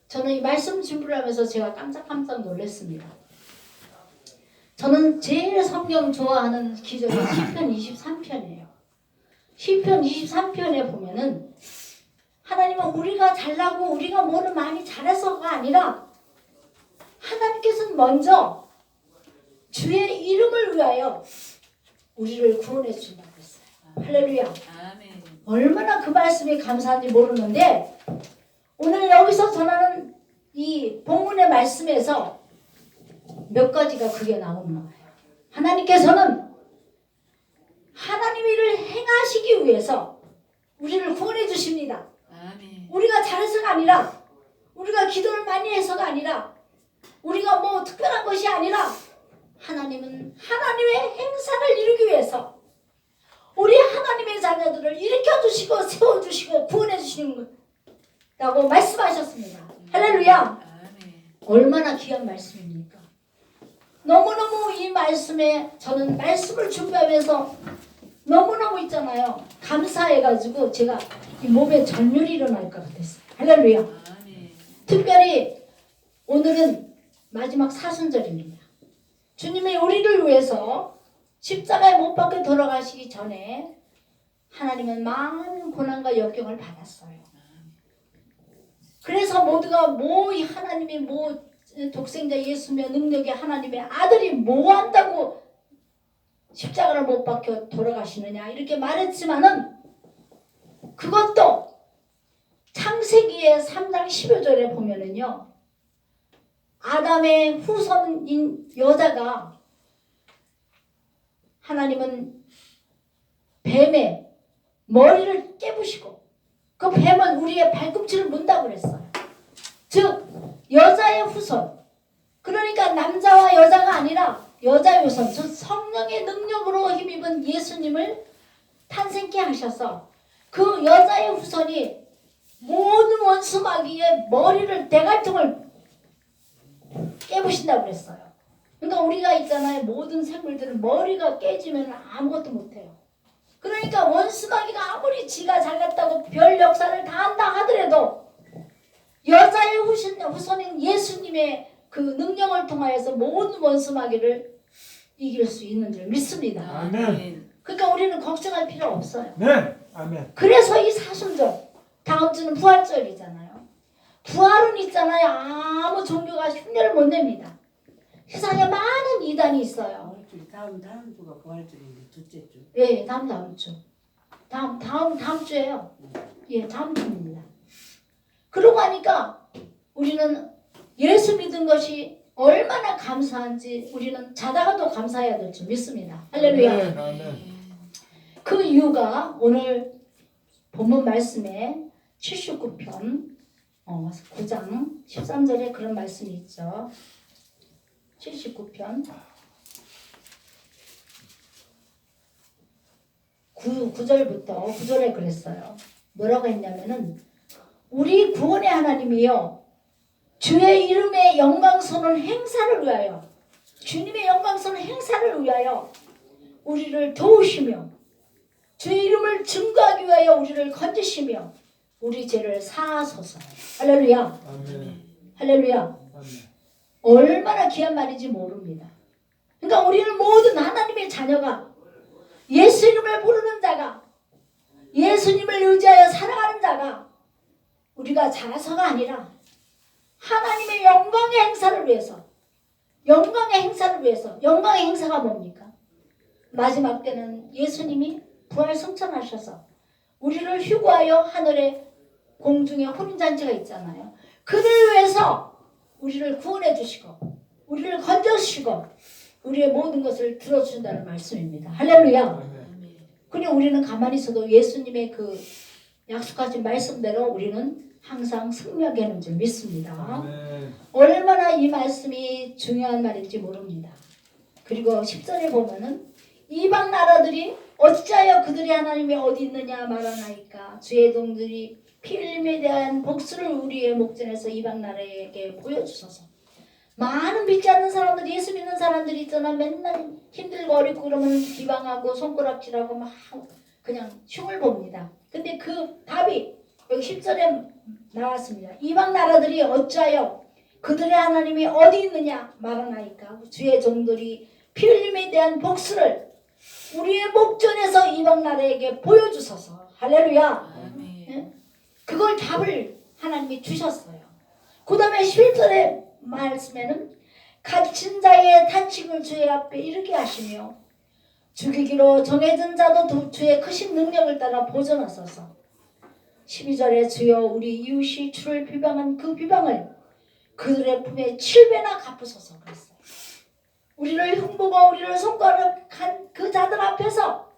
저는 이 말씀 준비를 하면서 제가 깜짝 놀랐습니다. 저는 제일 성경 좋아하는 기절이 시편 23편이에요. 시편 23편에 보면은 하나님은 우리가 잘나고 우리가 뭐를 많이 잘해서가 아니라 하나님께서는 먼저 주의 이름을 위하여 우리를 구원해 주신다고 했어요. 할렐루야. 아멘. 얼마나 그 말씀이 감사한지 모르는데 오늘 여기서 전하는 이 본문의 말씀에서 몇 가지가 그게 나오는 거예요. 하나님께서는 하나님의 일을 행하시기 위해서 우리를 구원해 주십니다. 아멘. 우리가 잘해서가 아니라 우리가 기도를 많이 해서가 아니라 우리가 뭐 특별한 것이 아니라 하나님은 하나님의 행사를 이루기 위해서 우리 하나님의 자녀들을 일으켜주시고 세워주시고 구원해주시는 라고 말씀하셨습니다. 할렐루야. 아멘. 얼마나 귀한 말씀입니까? 너무너무 이 말씀에 저는 말씀을 준비하면서 너무너무 있잖아요. 감사해가지고 제가 이 몸에 전율이 일어날 것 같았어요. 할렐루야. 아멘. 특별히 오늘은 마지막 사순절입니다. 주님이 우리를 위해서 십자가에 못 박혀 돌아가시기 전에 하나님은 많은 고난과 역경을 받았어요. 그래서 모두가 이 하나님이 독생자 예수며 능력의 하나님의 아들이 뭐 한다고 십자가를 못 박혀 돌아가시느냐 이렇게 말했지만은 그것도 창세기의 3장 15절에 보면은요 아담의 후손인 여자가 하나님은 뱀의 머리를 깨부시고 그 뱀은 우리의 발꿈치를 문다고 그랬어요. 즉 여자의 후손 그러니까 남자와 여자가 아니라 여자의 후손 즉 성령의 능력으로 힘입은 예수님을 탄생케 하셔서 그 여자의 후손이 모든 원수마귀의 머리를 대갈통을 깨부신다고 그랬어요. 그러니까 우리가 있잖아요. 모든 생물들은 머리가 깨지면 아무것도 못해요. 그러니까 원수마귀가 아무리 지가 잘났다고 별 역사를 다 한다 하더라도 여자의 후손인 예수님의 그 능력을 통하여서 모든 원수마귀를 이길 수 있는 줄 믿습니다. 아멘. 그러니까 우리는 걱정할 필요 없어요. 네, 아멘. 그래서 이 사순절, 다음 주는 부활절이잖아요. 부활은 있잖아요. 아무 종교가 흉내를 못 냅니다. 세상에 많은 이단이 있어요. 다음 주가 부활절인데 둘째 주. 예, 다음 주. 다음 주예요. 예, 다음 주입니다. 그러고 하니까 우리는 예수 믿은 것이 얼마나 감사한지 우리는 자다가도 감사해야 될 줄 믿습니다. 할렐루야. 아멘, 아멘. 그 이유가 오늘 본문 말씀에 79편 9장 13절에 그런 말씀이 있죠. 79편 9절부터 9절에 그랬어요. 뭐라고 했냐면은 우리 구원의 하나님이요 주의 이름의 영광스러운 행사를 위하여 주님의 영광스러운 행사를 위하여 우리를 도우시며 주의 이름을 증거하기 위하여 우리를 건지시며 우리 죄를 사하소서. 할렐루야. 아멘. 할렐루야. 아멘. 얼마나 귀한 말인지 모릅니다. 그러니까 우리는 모든 하나님의 자녀가 예수 이름을 부르는 자가 예수님을 의지하여 살아가는 자가 우리가 잘해서가 아니라 하나님의 영광의 행사를 위해서 영광의 행사가 뭡니까? 마지막 때는 예수님이 부활 승천하셔서 우리를 휴거하여 하늘에 공중에 혼인잔치가 있잖아요. 그를 위해서 우리를 구원해 주시고 우리를 건져 주시고 우리의 모든 것을 들어준다는 말씀입니다. 할렐루야. 아멘. 그냥 우리는 가만히 있어도 예수님의 그 약속하신 말씀대로 우리는 항상 승리하게 하는 줄 믿습니다. 아멘. 얼마나 이 말씀이 중요한 말인지 모릅니다. 그리고 10절에 보면은 이방 나라들이 어찌하여 그들이 하나님이 어디 있느냐 말하나이까 주의 종들이 피 흘림에 대한 복수를 우리의 목전에서 이방 나라에게 보여주소서. 많은 믿지 않는 사람들, 예수 믿는 사람들이 있잖아. 맨날 힘들고 어렵고 그러면 비방하고 손가락질하고 막 그냥 흉을 봅니다. 근데 그 답이 여기 10절에 나왔습니다. 이방 나라들이 어찌하여 그들의 하나님이 어디 있느냐 말하나이까. 주의 종들이 피 흘림에 대한 복수를 우리의 목전에서 이방 나라에게 보여주소서. 할렐루야. 아멘. 그걸 답을 하나님이 주셨어요. 그 다음에 11절의 말씀에는 갇힌 자의 탄식을 주의 앞에 이르게 하시며 죽이기로 정해진 자도 주의 크신 능력을 따라 보존하소서. 12절에 주여 우리 이웃이 주를 비방한 그 비방을 그들의 품에 7배나 갚으소서 그랬어요. 우리를 흉보고 우리를 손가락한 그 자들 앞에서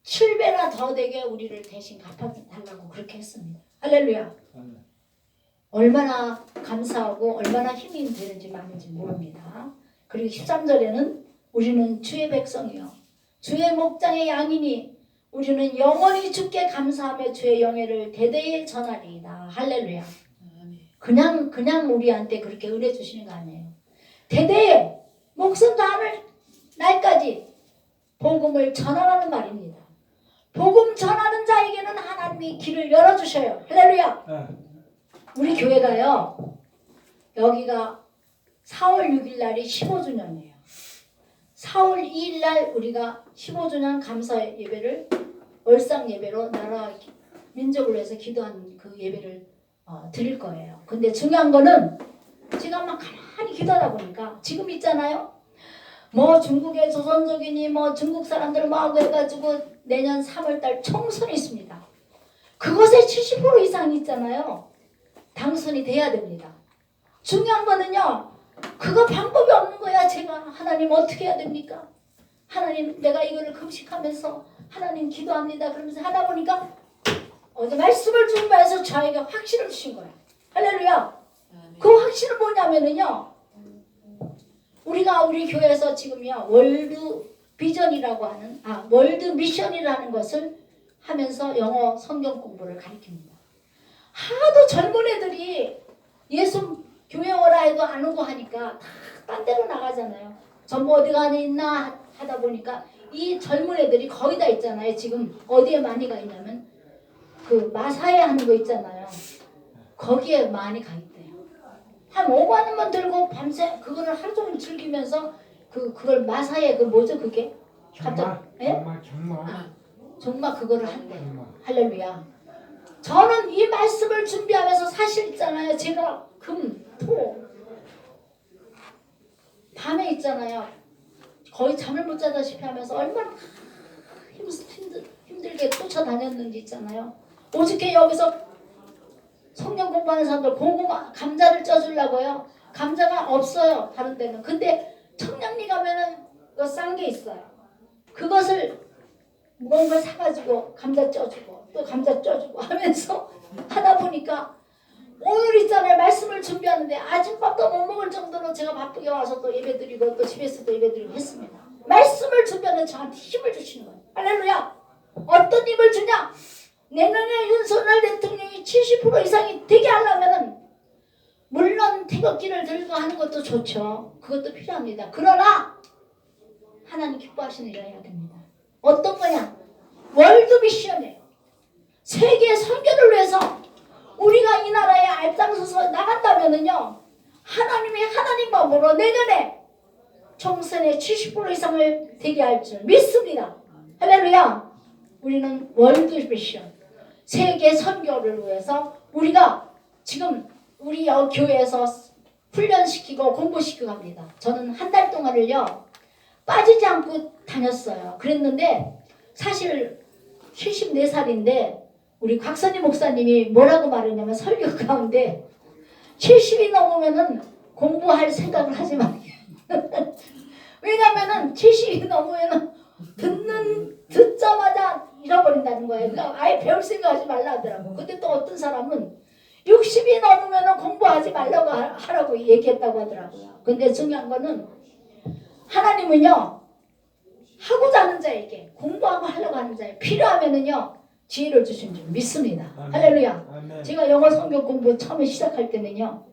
7배나 더 되게 우리를 대신 갚아달라고 그렇게 했습니다. 할렐루야. 얼마나 감사하고 얼마나 힘이 되는지 많은지 모릅니다. 그리고 13절에는 우리는 주의 백성이요 주의 목장의 양이니 우리는 영원히 주께 감사하며 주의 영예를 대대에 전하리이다. 할렐루야. 그냥 우리한테 그렇게 은혜 주시는 거 아니에요. 대대에 목숨 다할 날까지 복음을 전하라는 말입니다. 복음 전하는 자에게는 하나님이 길을 열어주셔요. 할렐루야. 우리 교회가요. 여기가 4월 6일 날이 15주년이에요. 4월 2일 날 우리가 15주년 감사 예배를 월상 예배로 나라 민족을 위해서 기도하는 그 예배를 드릴 거예요. 근데 중요한 거는 제가 막 가만히 기도하다 보니까 지금 있잖아요. 뭐 중국의 조선족이니 뭐 중국 사람들 뭐 하고 해가지고 내년 3월달 총선이 있습니다. 그것에 70% 이상 있잖아요. 당선이 돼야 됩니다. 중요한 거는요. 그거 방법이 없는 거야. 제가 하나님 어떻게 해야 됩니까? 하나님 내가 이거를 금식하면서 하나님 기도합니다. 그러면서 하다 보니까 어제 말씀을 준비해서 저에게 확신을 주신 거야. 할렐루야. 그 확신은 뭐냐면은요. 우리가 우리 교회에서 지금요. 월드 비전이라고 하는 월드 미션이라는 것을 하면서 영어 성경 공부를 가르칩니다. 하도 젊은 애들이 예수 교회 오라 해도 안 오고 하니까 다 딴 데로 나가잖아요. 전부 어디 가니 있나 하다 보니까 이 젊은 애들이 거의 다 있잖아요. 지금 어디에 많이 가 있냐면 그 마사에 하는 거 있잖아요. 거기에 많이 가 있대요. 한 5만 원만 들고 밤새 그거를 하루 종일 즐기면서 그걸 마사에 그 뭐죠 그게? 정말 그거를 한대요. 할렐루야. 저는 이 말씀을 준비하면서 사실 있잖아요. 제가 금, 토, 밤에 있잖아요. 거의 잠을 못 자다시피 하면서 얼마나 힘들게 쫓아다녔는지 있잖아요. 어저께 여기서 성경 공부하는 사람들 고구마, 감자를 쪄주려고요. 감자가 없어요. 다른 데는. 근데 청량리 가면은 싼 게 있어요. 그것을 무거운 걸 사가지고 감자 쪄주고 또 감자 쪄주고 하면서 하다 보니까 오늘 있잖아요. 말씀을 준비하는데 아침밥도 못 먹을 정도로 제가 바쁘게 와서 또 예배드리고 또 집에서도 예배드리고 했습니다. 말씀을 준비하는 저한테 힘을 주시는 거예요. 할렐루야. 어떤 힘을 주냐? 내년에 윤석열 대통령이 70% 이상이 되게 하려면은 물론 태극기를 들고 하는 것도 좋죠. 그것도 필요합니다. 그러나 하나님 기뻐하시는 일을 해야 됩니다. 어떤 거냐? 월드 미션이에요. 세계 선교를 위해서 우리가 이 나라에 앞장서서 나간다면은요. 하나님이 하나님 마음으로 내년에 총선에 70% 이상을 되게 할 줄 믿습니다. 할렐루야. 우리는 월드 미션 세계 선교를 위해서 우리가 지금 우리 교회에서 훈련시키고 공부시키고 합니다. 저는 한 달 동안을요. 빠지지 않고 다녔어요. 그랬는데 사실 74살인데 우리 곽선희 목사님이 뭐라고 말했냐면 설교 가운데 70이 넘으면은 공부할 생각을 하지 마. 왜냐면은 70이 넘으면은 듣자마자 잃어버린다는 거예요. 그러니까 아예 배울 생각하지 말라 하더라고. 근데 또 어떤 사람은 60이 넘으면은 공부하지 말라고 하라고 얘기했다고 하더라고요. 근데 중요한 거는 하나님은요. 하고자 하는 자에게 공부하고 하려고 하는 자에 필요하면은요. 지혜를 주신 줄 믿습니다. 아멘. 할렐루야. 아멘. 제가 영어 성경 공부 처음에 시작할 때는요.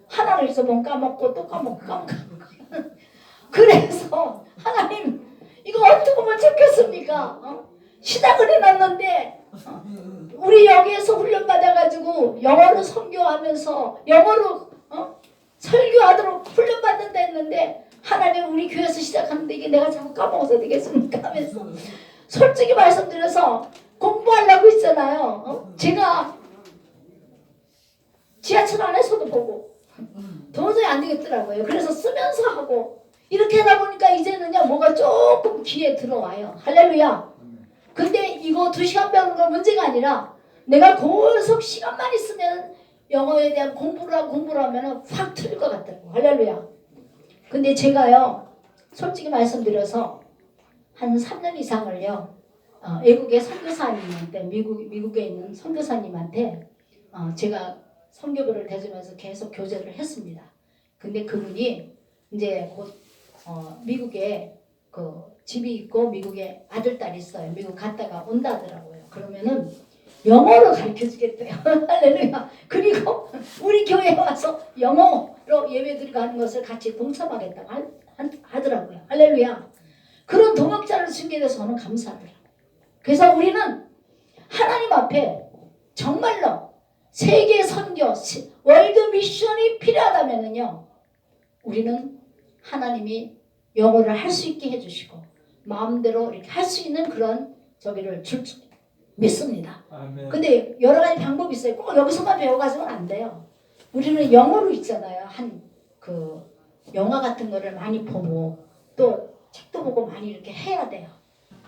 하나를 잊어보면 까먹고 또 까먹고 그래서 하나님 이거 어떻게 하면 좋겠습니까? 시작을 해놨는데 우리 여기에서 훈련 받아가지고 영어로 선교하면서 영어로 설교하도록 훈련 받는다 했는데 하나님 우리 교회에서 시작하는데 이게 내가 자꾸 까먹어서 되겠습니까 하면서 솔직히 말씀드려서 공부하려고 있잖아요. 제가 지하철 안에서도 보고 도저히 안 되겠더라고요. 그래서 쓰면서 하고 이렇게 하다 보니까 이제는요 뭐가 조금 귀에 들어와요. 할렐루야. 근데 이거 2시간 배우는 건 문제가 아니라 내가 계속 시간만 있으면 영어에 대한 공부를 하면 확 틀릴 것 같더라고요. 할렐루야. 근데 제가요 솔직히 말씀드려서 한 3년 이상을요 외국의 선교사님한테 미국에 있는 선교사님한테 제가 선교부를 대주면서 계속 교제를 했습니다. 근데 그분이 이제 곧 미국에 그 집이 있고 미국에 아들 딸이 있어요. 미국 갔다가 온다 하더라고요. 그러면은 영어로 가르쳐 주겠대요. 할렐루야. 그리고 우리 교회에 와서 영어로 예배드리고 하는 것을 같이 동참하겠다고 하더라고요. 할렐루야. 그런 동역자를 주게 돼서 저는 감사하더라고요. 그래서 우리는 하나님 앞에 정말로 세계 선교, 월드 미션이 필요하다면은요, 우리는 하나님이 영어를 할 수 있게 해주시고 마음대로 이렇게 할 수 있는 그런 저기를 줄 믿습니다. 아멘. 근데 여러 가지 방법이 있어요. 꼭 여기서만 배워가지고는 안 돼요. 우리는 영어로 있잖아요. 한 그 영화 같은 거를 많이 보고 또 책도 보고 많이 이렇게 해야 돼요.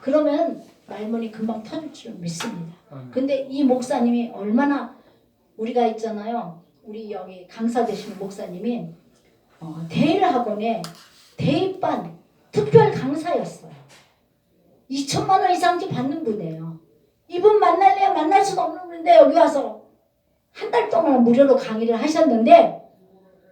그러면 말문이 금방 터질 줄 믿습니다. 아멘. 근데 이 목사님이 얼마나 우리가 있잖아요. 우리 여기 강사 되시는 목사님이 대일학원에 대입반 특별 강사였어요. 2천만 원 이상씩 받는 분이에요. 이분 만날래야 만날 수도 없는 분인데 여기 와서 한 달 동안 무료로 강의를 하셨는데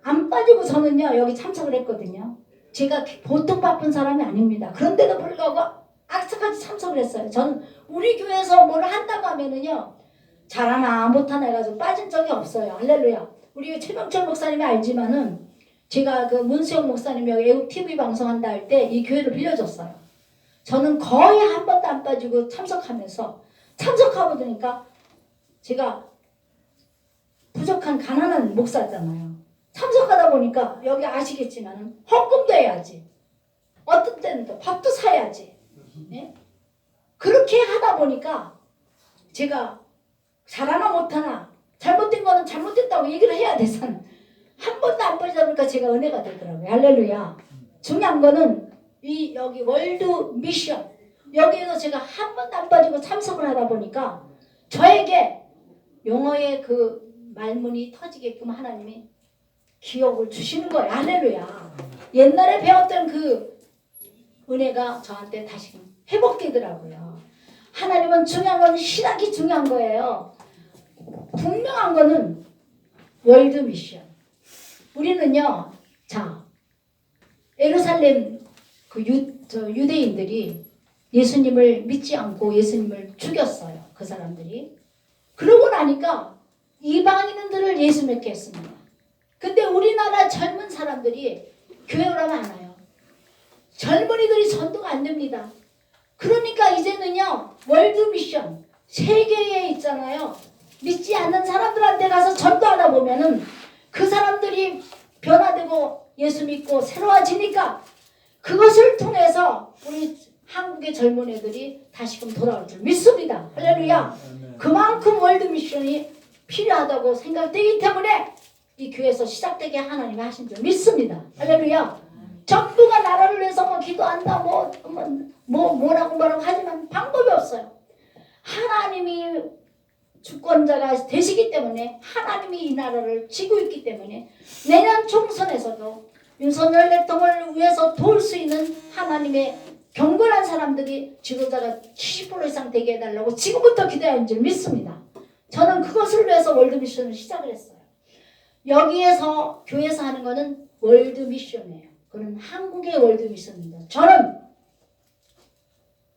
안 빠지고 저는요 여기 참석을 했거든요. 제가 보통 바쁜 사람이 아닙니다. 그런데도 불구하고 악착같이 참석을 했어요. 저는 우리 교회에서 뭘 한다고 하면은요 잘하나 못하나 해가지고 빠진 적이 없어요. 할렐루야. 우리 최명철 목사님이 알지만은 제가 그 문수영 목사님이 여기 애국 TV 방송한다 할 때 이 교회를 빌려줬어요. 저는 거의 한 번도 안 빠지고 참석하고 보니까 제가 부족한 가난한 목사잖아요. 참석하다 보니까 여기 아시겠지만 헌금도 해야지. 어떤 때는 또 밥도 사야지. 네? 그렇게 하다 보니까 제가 잘하나 못하나 잘못된 거는 잘못됐다고 얘기를 해야 돼서는 한 번도 안 빠지다 보니까 제가 은혜가 되더라고요. 할렐루야. 중요한 거는 이 여기 월드 미션 여기에서 제가 한 번도 안 빠지고 참석을 하다 보니까 저에게 영어의 그 말문이 터지게끔 하나님이 기억을 주시는 거예요. 할렐루야. 옛날에 배웠던 그 은혜가 저한테 다시 회복되더라고요. 하나님은 중요한 건 신학이 중요한 거예요. 분명한 거는 월드 미션. 우리는요, 자, 예루살렘 그 유대인들이 예수님을 믿지 않고 예수님을 죽였어요. 그 사람들이. 그러고 나니까 이방인들을 예수 믿게 했습니다. 근데 우리나라 젊은 사람들이 교회 오라면 안 와요. 젊은이들이 전도가 안 됩니다. 그러니까 이제는요, 월드 미션, 세계에 있잖아요. 믿지 않는 사람들한테 가서 전도하다 보면은 그 사람들이 변화되고 예수 믿고 새로워지니까 그것을 통해서 우리 한국의 젊은 애들이 다시금 돌아올 줄 믿습니다. 할렐루야. 그만큼 월드 미션이 필요하다고 생각되기 때문에 이 교회에서 시작되게 하나님이 하신 줄 믿습니다. 할렐루야. 정부가 나라를 위해서 뭐 기도한다 뭐라고 하지만 방법이 없어요. 하나님이 주권자가 되시기 때문에 하나님이 이 나라를 쥐고 있기 때문에 내년 총선에서도 윤석열 대통령을 위해서 도울 수 있는 하나님의 경건한 사람들이 지도자가 70% 이상 되게 해달라고 지금부터 기도하는 줄 믿습니다. 저는 그것을 위해서 월드미션을 시작을 했어요. 여기에서 교회에서 하는 거는 월드미션이에요. 그건 한국의 월드미션입니다. 저는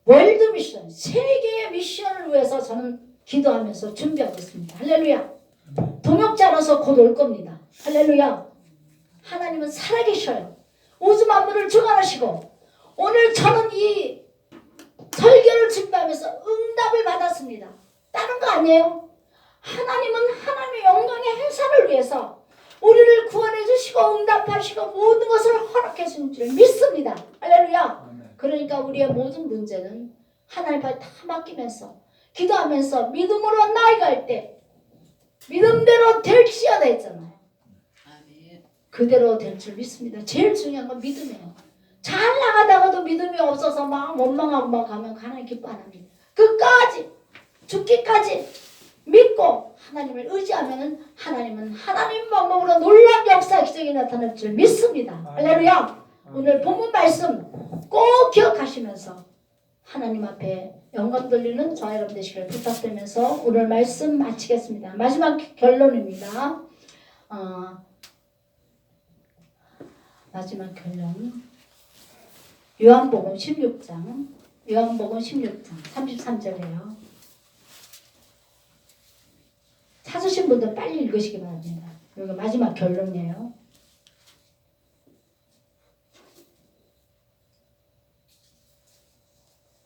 월드미션, 세계의 미션을 위해서 저는 기도하면서 준비하고 있습니다. 할렐루야. 동역자로서 곧 올 겁니다. 할렐루야. 하나님은 살아계셔요. 우주 만물을 주관하시고 오늘 저는 이 설교를 준비하면서 응답을 받았습니다. 다른 거 아니에요. 하나님은 하나님의 영광의 행사를 위해서 우리를 구원해 주시고 응답하시고 모든 것을 허락해 주신 줄 믿습니다. 할렐루야. 그러니까 우리의 모든 문제는 하나님 앞에 다 맡기면서 기도하면서 믿음으로 나아갈 때 믿음대로 될지어다 했잖아요. 아멘. 그대로 될 줄 믿습니다. 제일 중요한 건 믿음이에요. 잘 나가다가도 믿음이 없어서 막 원망하고 막 가면 하나님 기뻐 안 합니다. 끝까지 죽기까지 믿고 하나님을 의지하면은 하나님은 하나님 방법으로 놀라운 역사 기적이 나타날 줄 믿습니다. 할렐루야. 오늘 본문 말씀 꼭 기억하시면서 하나님 앞에 영광 돌리는 저와 여러분 되시기를 부탁드리면서 오늘 말씀 마치겠습니다. 마지막 결론입니다. 마지막 결론 요한복음 16장 33절이에요. 찾으신 분들 빨리 읽으시기 바랍니다. 여기 마지막 결론이에요.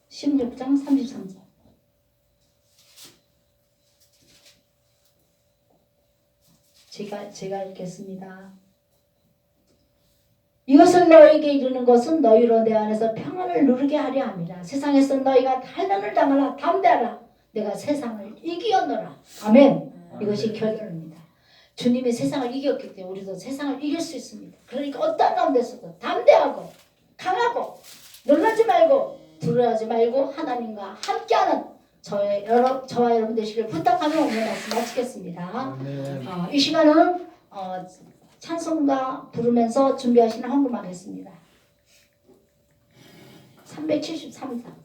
(16장 33절) 제가 읽겠습니다. 이것을 너희에게 이르는 것은 너희로 내 안에서 평안을 누리게 하려 함이라. 세상에서 너희가 환난을 당하라. 담대하라. 내가 세상을 이기었노라. 아멘. 이것이 결론입니다. 주님이 세상을 이겼기 때문에 우리도 세상을 이길 수 있습니다. 그러니까 어떤 가운데서도 담대하고 강하고 놀라지 말고 두려워하지 말고 하나님과 함께하는 저와 여러분 되시길 부탁하며 오늘 말씀 마치겠습니다. 이 시간은 찬송가 부르면서 준비하시는 헌금하겠습니다. 373장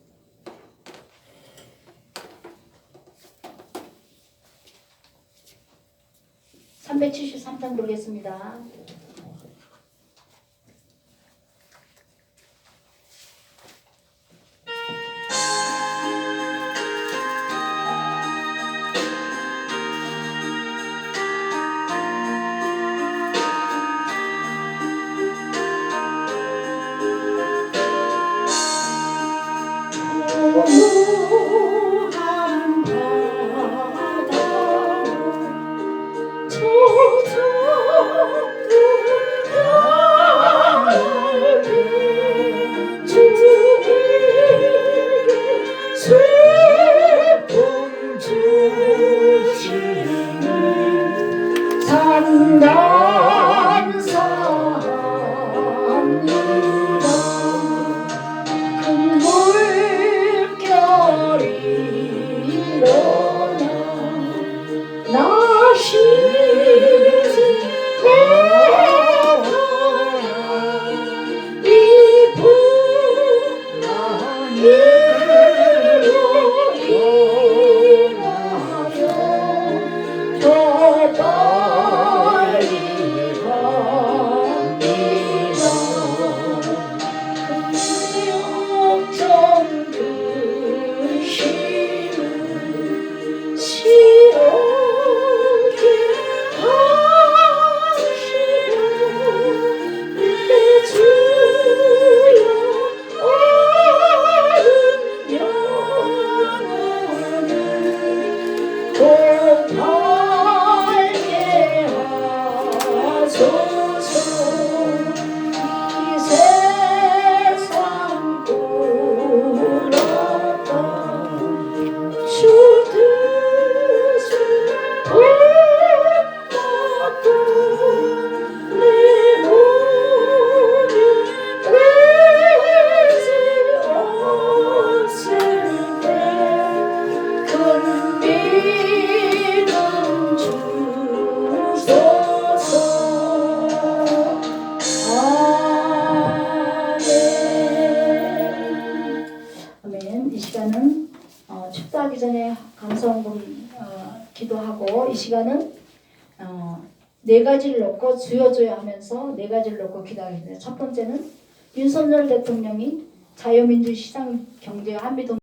373장 부르겠습니다. 축도하기 전에 감사헌금 기도하고 이 시간은 네 가지를 놓고 주여 주여 하면서 네 가지를 놓고 기도하겠습니다. 첫 번째는 윤석열 대통령이 자유민주시장 경제 한미동